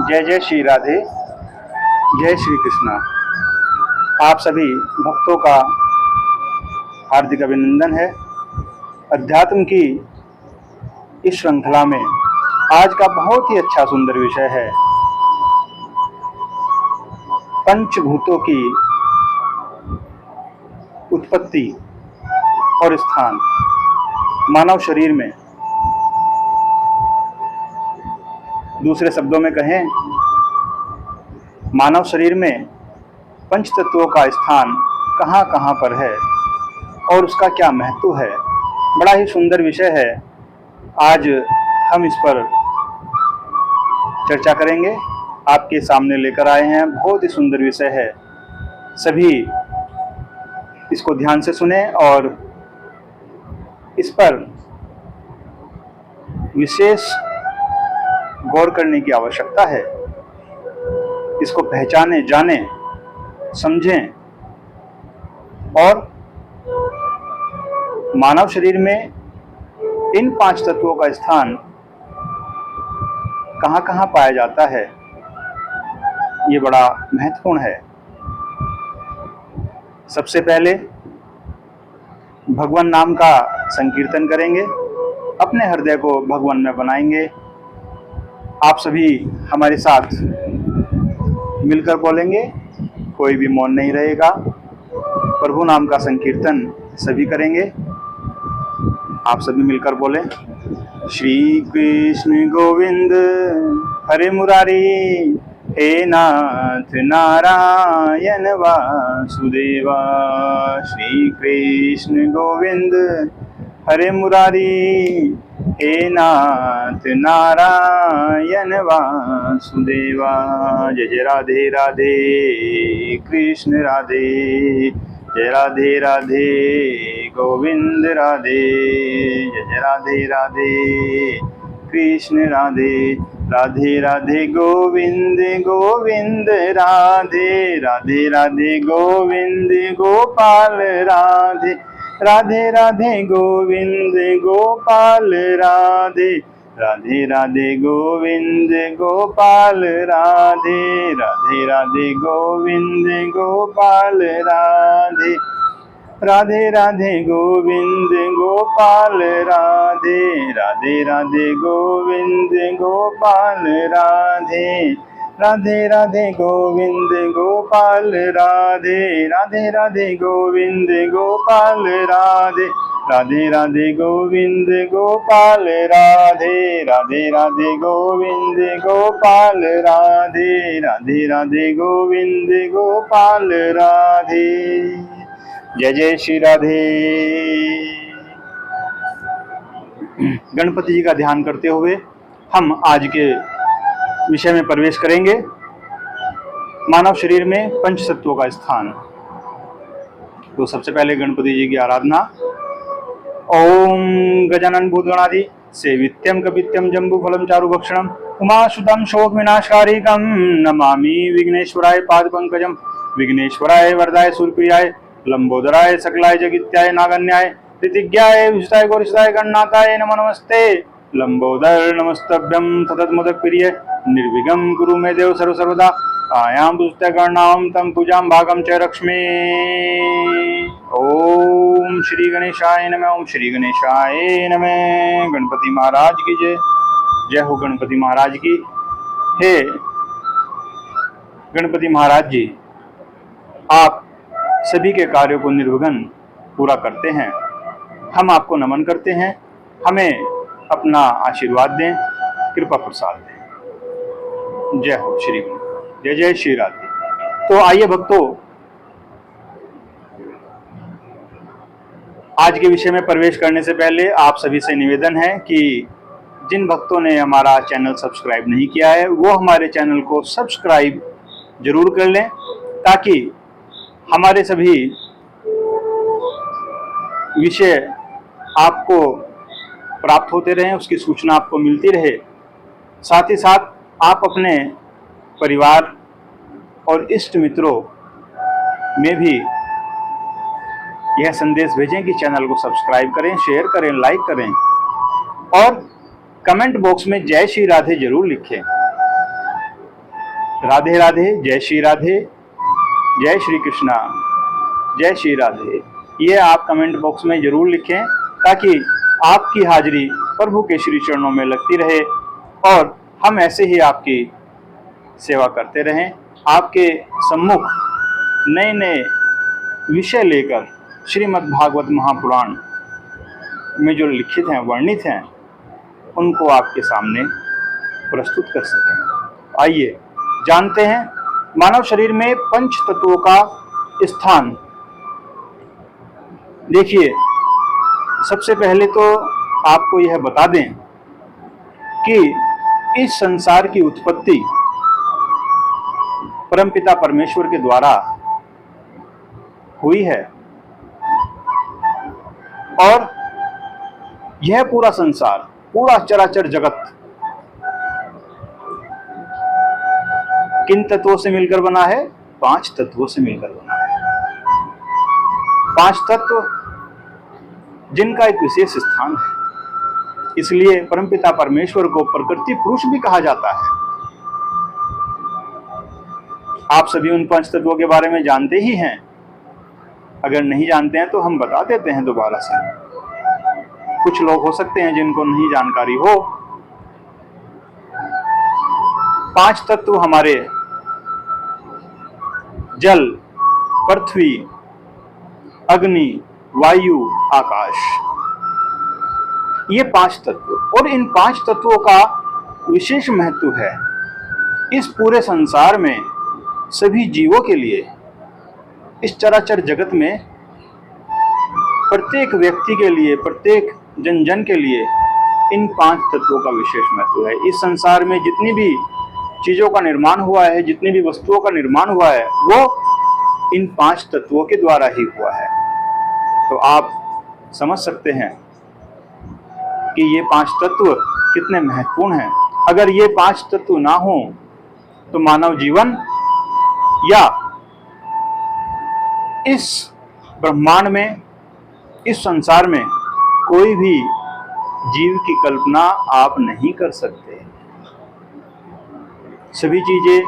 जय जय श्री राधे, जय श्री कृष्णा। आप सभी भक्तों का हार्दिक अभिनंदन है। अध्यात्म की इस श्रृंखला में आज का बहुत ही अच्छा सुंदर विषय है पंचभूतों की उत्पत्ति और स्थान मानव शरीर में। दूसरे शब्दों में कहें, मानव शरीर में पंच तत्वों का स्थान कहाँ कहाँ पर है और उसका क्या महत्व है। बड़ा ही सुंदर विषय है। आज हम इस पर चर्चा करेंगे, आपके सामने लेकर आए हैं। बहुत ही सुंदर विषय है, सभी इसको ध्यान से सुने और इस पर विशेष गौर करने की आवश्यकता है। इसको पहचानें, जानें, समझें और मानव शरीर में इन पांच तत्वों का स्थान कहाँ कहाँ पाया जाता है, ये बड़ा महत्वपूर्ण है। सबसे पहले भगवान नाम का संकीर्तन करेंगे, अपने हृदय को भगवान में बनाएंगे। आप सभी हमारे साथ मिलकर बोलेंगे, कोई भी मौन नहीं रहेगा। प्रभु नाम का संकीर्तन सभी करेंगे। आप सभी मिलकर बोलें, श्री कृष्ण गोविंद हरे मुरारी, हे नाथ नारायण वासुदेवा। श्री कृष्ण गोविंद हरे मुरारी, हे नाथ नारायण वासुदेवा। जय जय राधे राधे कृष्ण राधे, जय राधे राधे गोविंद राधे। जय जय राधे राधे कृष्ण राधे, राधे राधे गोविंद गोविंद राधे, राधे राधे गोविंद गोपाल राधे, राधे राधे गोविंद गोपाल राधे, राधे राधे गोविंद गोपाल राधे, राधे राधे गोविंद गोपाल राधे, राधे राधे गोविंद गोपाल राधे, राधे राधे गोविंद गोपाल राधे, राधे राधे गोविंद गोपाल राधे, राधे राधे गोविंद गोपाल राधे, राधे राधे गोविंद गोपाल राधे, राधे राधे गोविंद गोपाल राधे, राधे राधे गोविंद गोपाल राधे। जय जय श्री राधे। गणपति जी का ध्यान करते हुए हम आज के विषय में प्रवेश करेंगे। मानव शरीर में पंच तत्वों का स्थान। तो सबसे पहले गणपति जी की आराधना। ओम गजानन भूतगणादि सेवित्यम कपित्यम जम्बूफलम चारुभक्षणम उमासुतम शोक विनाशकारिकम नमामि विघ्नेश्वराय पादपंकजम। विघ्नेश्वराय वरदाय सूर्यप्रियाय लंबोदराय सकलाय जगित्याय नागन्याय ऋतिज्ञाय विशुताय गौरीशताय गणनाथाय नमो नमस्ते। लंबोदर नमस्तभ्यं सततमोदक प्रिय निर्विघ्नं कुरु मे देव सर्वदा। आयां पुस्तकर्णां तं पूजां भागं च रक्ष्मे। ओम श्री गणेशाय नमः। ओम श्री गणेशाय नमः। गणपति महाराज की जय। जय हो गणपति महाराज की। हे गणपति महाराज जी, आप सभी के कार्यों को निर्विघ्न पूरा करते हैं। हम आपको नमन करते हैं। हमें अपना आशीर्वाद दें, कृपा प्रसाद दें। जय हो श्री गुरु। जय जय श्री राधे। तो आइए भक्तों, आज के विषय में प्रवेश करने से पहले आप सभी से निवेदन है कि जिन भक्तों ने हमारा चैनल सब्सक्राइब नहीं किया है वो हमारे चैनल को सब्सक्राइब जरूर कर लें, ताकि हमारे सभी विषय आपको प्राप्त होते रहें, उसकी सूचना आपको मिलती रहे। साथ ही साथ आप अपने परिवार और इष्ट मित्रों में भी यह संदेश भेजें कि चैनल को सब्सक्राइब करें, शेयर करें, लाइक करें और कमेंट बॉक्स में जय श्री राधे जरूर लिखें। राधे राधे, जय श्री राधे, जय श्री कृष्णा, जय श्री राधे। ये आप कमेंट बॉक्स में जरूर लिखें ताकि आपकी हाजिरी प्रभु के श्री चरणों में लगती रहे और हम ऐसे ही आपकी सेवा करते रहें। आपके सम्मुख नए नए विषय लेकर श्रीमद् भागवत महापुराण में जो लिखित हैं, वर्णित हैं, उनको आपके सामने प्रस्तुत कर सकें। आइए जानते हैं मानव शरीर में पंच तत्वों का स्थान। देखिए, सबसे पहले तो आपको यह बता दें कि इस संसार की उत्पत्ति परमपिता परमेश्वर के द्वारा हुई है और यह पूरा संसार, पूरा चराचर जगत किन तत्वों से मिलकर बना है? 5 तत्वों से मिलकर बना है। 5 तत्व जिनका एक विशेष स्थान है, इसलिए परमपिता परमेश्वर को प्रकृति पुरुष भी कहा जाता है। आप सभी उन 5 तत्वों के बारे में जानते ही हैं। अगर नहीं जानते हैं तो हम बता देते हैं दोबारा से। कुछ लोग हो सकते हैं जिनको नहीं जानकारी हो। 5 तत्व हमारे जल, पृथ्वी, अग्नि, वायु, आकाश, ये 5 तत्व, और इन 5 तत्वों का विशेष महत्व है इस पूरे संसार में सभी जीवों के लिए। इस चराचर जगत में प्रत्येक व्यक्ति के लिए, प्रत्येक जन जन के लिए इन 5 तत्वों का विशेष महत्व है। इस संसार में जितनी भी चीजों का निर्माण हुआ है, जितनी भी वस्तुओं का निर्माण हुआ है, वो इन 5 तत्वों के द्वारा ही हुआ है। तो आप समझ सकते हैं कि ये 5 तत्व कितने महत्वपूर्ण हैं। अगर ये 5 तत्व ना हो तो मानव जीवन या इस ब्रह्मांड में, इस संसार में कोई भी जीव की कल्पना आप नहीं कर सकते। सभी चीजें,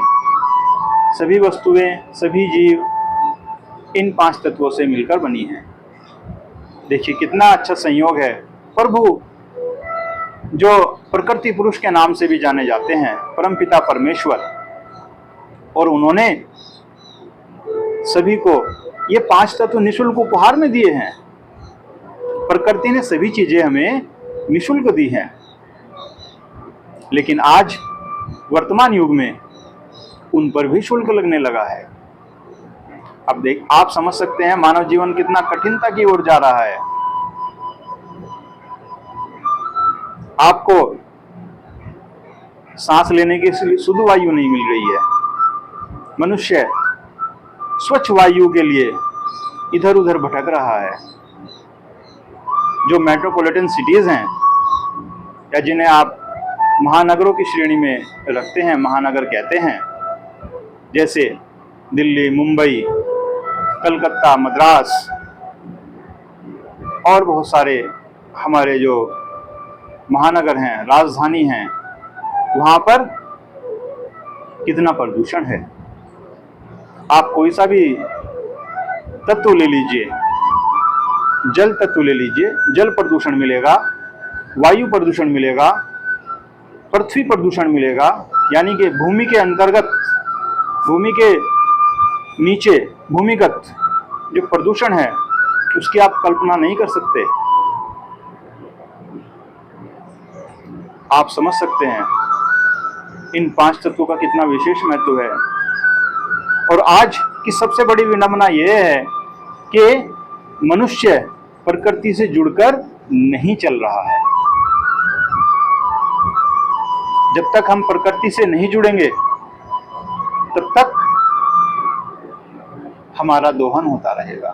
सभी वस्तुएं, सभी जीव इन 5 तत्वों से मिलकर बनी हैं। देखिए कितना अच्छा संयोग है। प्रभु जो प्रकृति पुरुष के नाम से भी जाने जाते हैं, परमपिता परमेश्वर, और उन्होंने सभी को ये 5 तत्व निःशुल्क उपहार में दिए हैं। प्रकृति ने सभी चीजें हमें निःशुल्क दी हैं, लेकिन आज वर्तमान युग में उन पर भी शुल्क लगने लगा है। अब आप समझ सकते हैं मानव जीवन कितना कठिनता की ओर जा रहा है। आपको सांस लेने की शुद्ध वायु नहीं मिल रही है। मनुष्य स्वच्छ वायु के लिए इधर उधर भटक रहा है। जो मेट्रोपॉलिटन सिटीज हैं, या जिन्हें आप महानगरों की श्रेणी में रखते हैं, महानगर कहते हैं, जैसे दिल्ली, मुंबई, कलकत्ता, मद्रास और बहुत सारे हमारे जो महानगर हैं, राजधानी हैं, वहाँ पर कितना प्रदूषण है। आप कोई सा भी तत्व ले लीजिए, जल तत्व ले लीजिए, जल प्रदूषण मिलेगा, वायु प्रदूषण मिलेगा, पृथ्वी प्रदूषण मिलेगा, यानी कि भूमि के अंतर्गत, भूमि के नीचे, भूमिगत जो प्रदूषण है उसकी आप कल्पना नहीं कर सकते। आप समझ सकते हैं इन 5 तत्वों का कितना विशेष महत्व है। और आज की सबसे बड़ी विडंबना यह है कि मनुष्य प्रकृति से जुड़कर नहीं चल रहा है। जब तक हम प्रकृति से नहीं जुड़ेंगे तब तक हमारा दोहन होता रहेगा।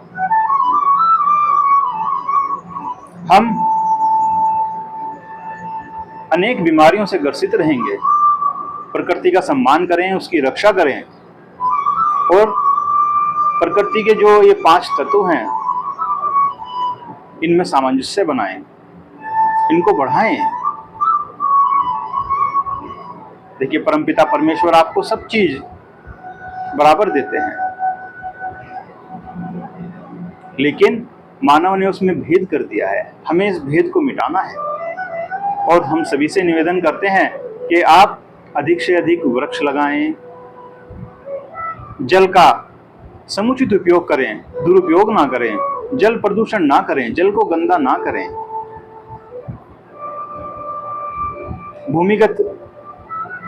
हम अनेक बीमारियों से ग्रसित रहेंगे। प्रकृति का सम्मान करें, उसकी रक्षा करें, और प्रकृति के जो ये 5 तत्व हैं इनमें सामंजस्य बनाएं, इनको बढ़ाएं। देखिए, परमपिता परमेश्वर आपको सब चीज बराबर देते हैं, लेकिन मानव ने उसमें भेद कर दिया है। हमें इस भेद को मिटाना है और हम सभी से निवेदन करते हैं कि आप अधिक से अधिक वृक्ष लगाएं, जल का समुचित उपयोग करें, दुरुपयोग ना करें, जल प्रदूषण ना करें, जल को गंदा ना करें, भूमिगत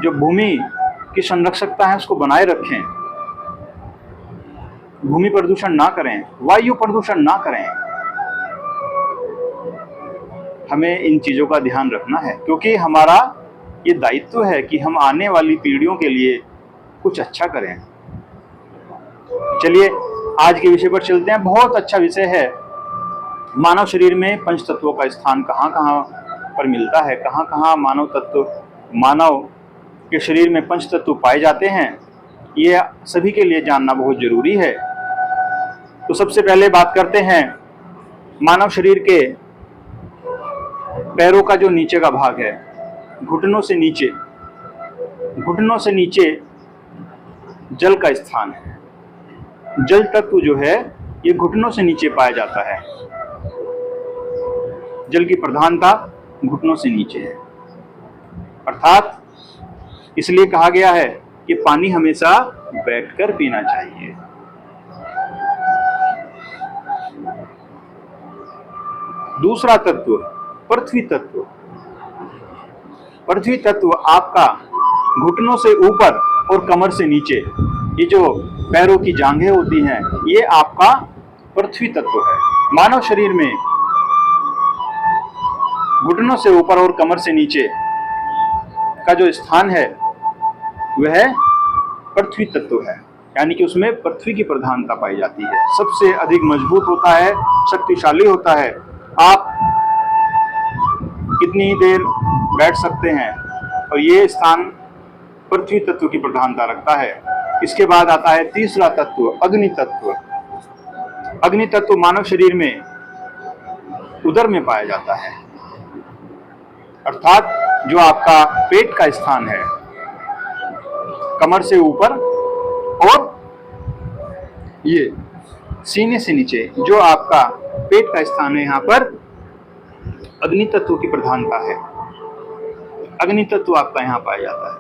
जो भूमि की संरक्षकता है उसको बनाए रखें, भूमि प्रदूषण ना करें, वायु प्रदूषण ना करें। हमें इन चीजों का ध्यान रखना है, क्योंकि हमारा ये दायित्व है कि हम आने वाली पीढ़ियों के लिए कुछ अच्छा करें। चलिए आज के विषय पर चलते हैं। बहुत अच्छा विषय है, मानव शरीर में पंच तत्वों का स्थान कहाँ कहाँ पर मिलता है, कहाँ कहाँ मानव के शरीर में पंच तत्व पाए जाते हैं, ये सभी के लिए जानना बहुत जरूरी है। तो सबसे पहले बात करते हैं मानव शरीर के पैरों का जो नीचे का भाग है, घुटनों से नीचे जल का स्थान है। जल तत्व जो है ये घुटनों से नीचे पाया जाता है। जल की प्रधानता घुटनों से नीचे है, अर्थात इसलिए कहा गया है कि पानी हमेशा बैठकर पीना चाहिए। दूसरा तत्व पृथ्वी तत्व। पृथ्वी तत्व आपका घुटनों से ऊपर और कमर से नीचे, ये जो पैरों की जांघें होती हैं, ये आपका पृथ्वी तत्व है। मानव शरीर में घुटनों से ऊपर और कमर से नीचे का जो स्थान है वह पृथ्वी तत्व है, यानी कि उसमें पृथ्वी की प्रधानता पाई जाती है। सबसे अधिक मजबूत होता है, शक्तिशाली होता है। आप कितनी ही देर बैठ सकते हैं, और ये स्थान पृथ्वी तत्व की प्रधानता रखता है। इसके बाद आता है तीसरा तत्व अग्नि तत्व। अग्नि तत्व मानव शरीर में उदर में पाया जाता है, अर्थात जो आपका पेट का स्थान है, कमर से ऊपर और ये सीने से नीचे जो आपका पेट का स्थान है, यहाँ पर अग्नि तत्व की प्रधानता है। अग्नि तत्व आपका यहाँ पाया जाता है।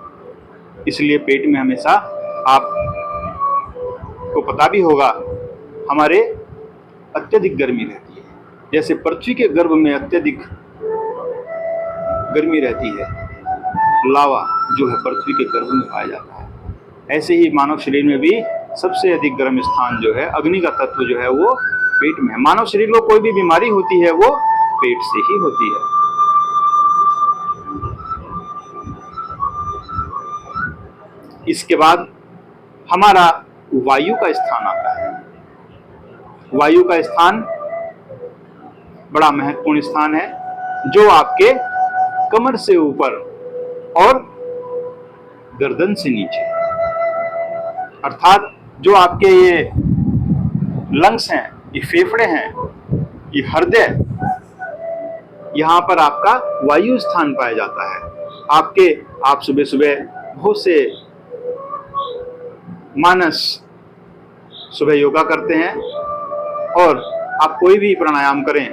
इसलिए पेट में हमेशा, आपको पता भी होगा, हमारे अत्यधिक गर्मी रहती है। जैसे पृथ्वी के गर्भ में अत्यधिक गर्मी रहती है, लावा जो है पृथ्वी के गर्भ में पाया जाता है, ऐसे ही मानव शरीर में भी सबसे अधिक गर्म स्थान जो है, अग्नि का तत्व जो है, वो पेट में है। मानव शरीर को कोई भी बीमारी होती है वो पेट से ही होती है। इसके बाद हमारा वायु का स्थान आता है। वायु का स्थान बड़ा महत्वपूर्ण स्थान है, जो आपके कमर से ऊपर और गर्दन से नीचे, अर्थात जो आपके ये लंग्स हैं, ये फेफड़े हैं, ये हृदय, यहाँ पर आपका वायु स्थान पाया जाता है। आप सुबह सुबह बहुत से मानस सुबह योगा करते हैं, और आप कोई भी प्राणायाम करें,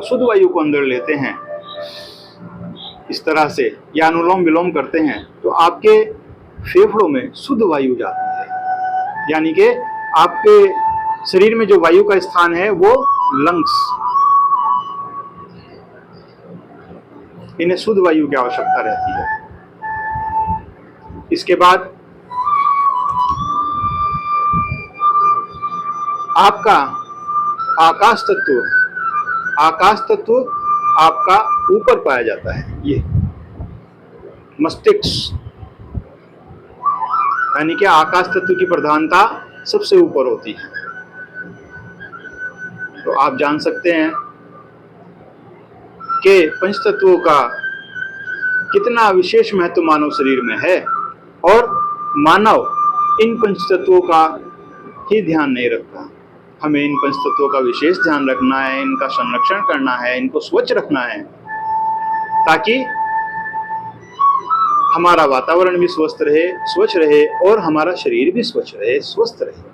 शुद्ध वायु को अंदर लेते हैं इस तरह से, या अनुलोम विलोम करते हैं, तो आपके फेफड़ों में शुद्ध वायु जाती है। यानी कि आपके शरीर में जो वायु का स्थान है वो लंग्स, इन्हें शुद्ध वायु की आवश्यकता रहती है। इसके बाद आपका आकाश तत्व आपका ऊपर पाया जाता है। ये मस्तिष्क, यानी कि आकाश तत्व की प्रधानता सबसे ऊपर होती है। तो आप जान सकते हैं कि पंच तत्वों का कितना विशेष महत्व मानव शरीर में है, और मानव इन पंच तत्वों का ही ध्यान नहीं रखता। हमें इन पंच तत्वों का विशेष ध्यान रखना है, इनका संरक्षण करना है, इनको स्वच्छ रखना है, ताकि हमारा वातावरण भी स्वस्थ रहे, स्वच्छ रहे और हमारा शरीर भी स्वच्छ रहे, स्वस्थ रहे।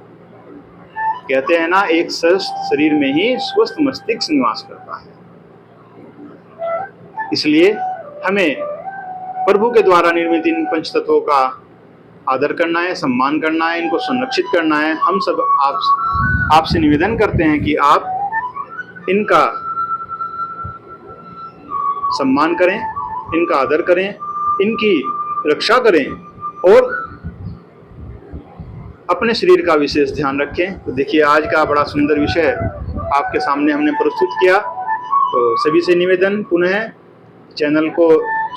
कहते हैं ना, एक स्वस्थ शरीर में ही स्वस्थ मस्तिष्क निवास करता है। इसलिए हमें प्रभु के द्वारा निर्मित इन पंच तत्वों का आदर करना है, सम्मान करना है, इनको संरक्षित करना है। हम सब आपसे निवेदन करते हैं कि आप इनका सम्मान करें, इनका आदर करें, इनकी रक्षा करें और अपने शरीर का विशेष ध्यान रखें। तो देखिए, आज का बड़ा सुंदर विषय आपके सामने हमने प्रस्तुत किया। तो सभी से निवेदन, पुनः चैनल को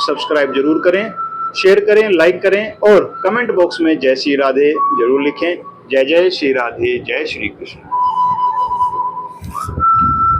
सब्सक्राइब जरूर करें, शेयर करें, लाइक करें और कमेंट बॉक्स में जय श्री राधे जरूर लिखें। जय जय श्री राधे, जय श्री कृष्ण।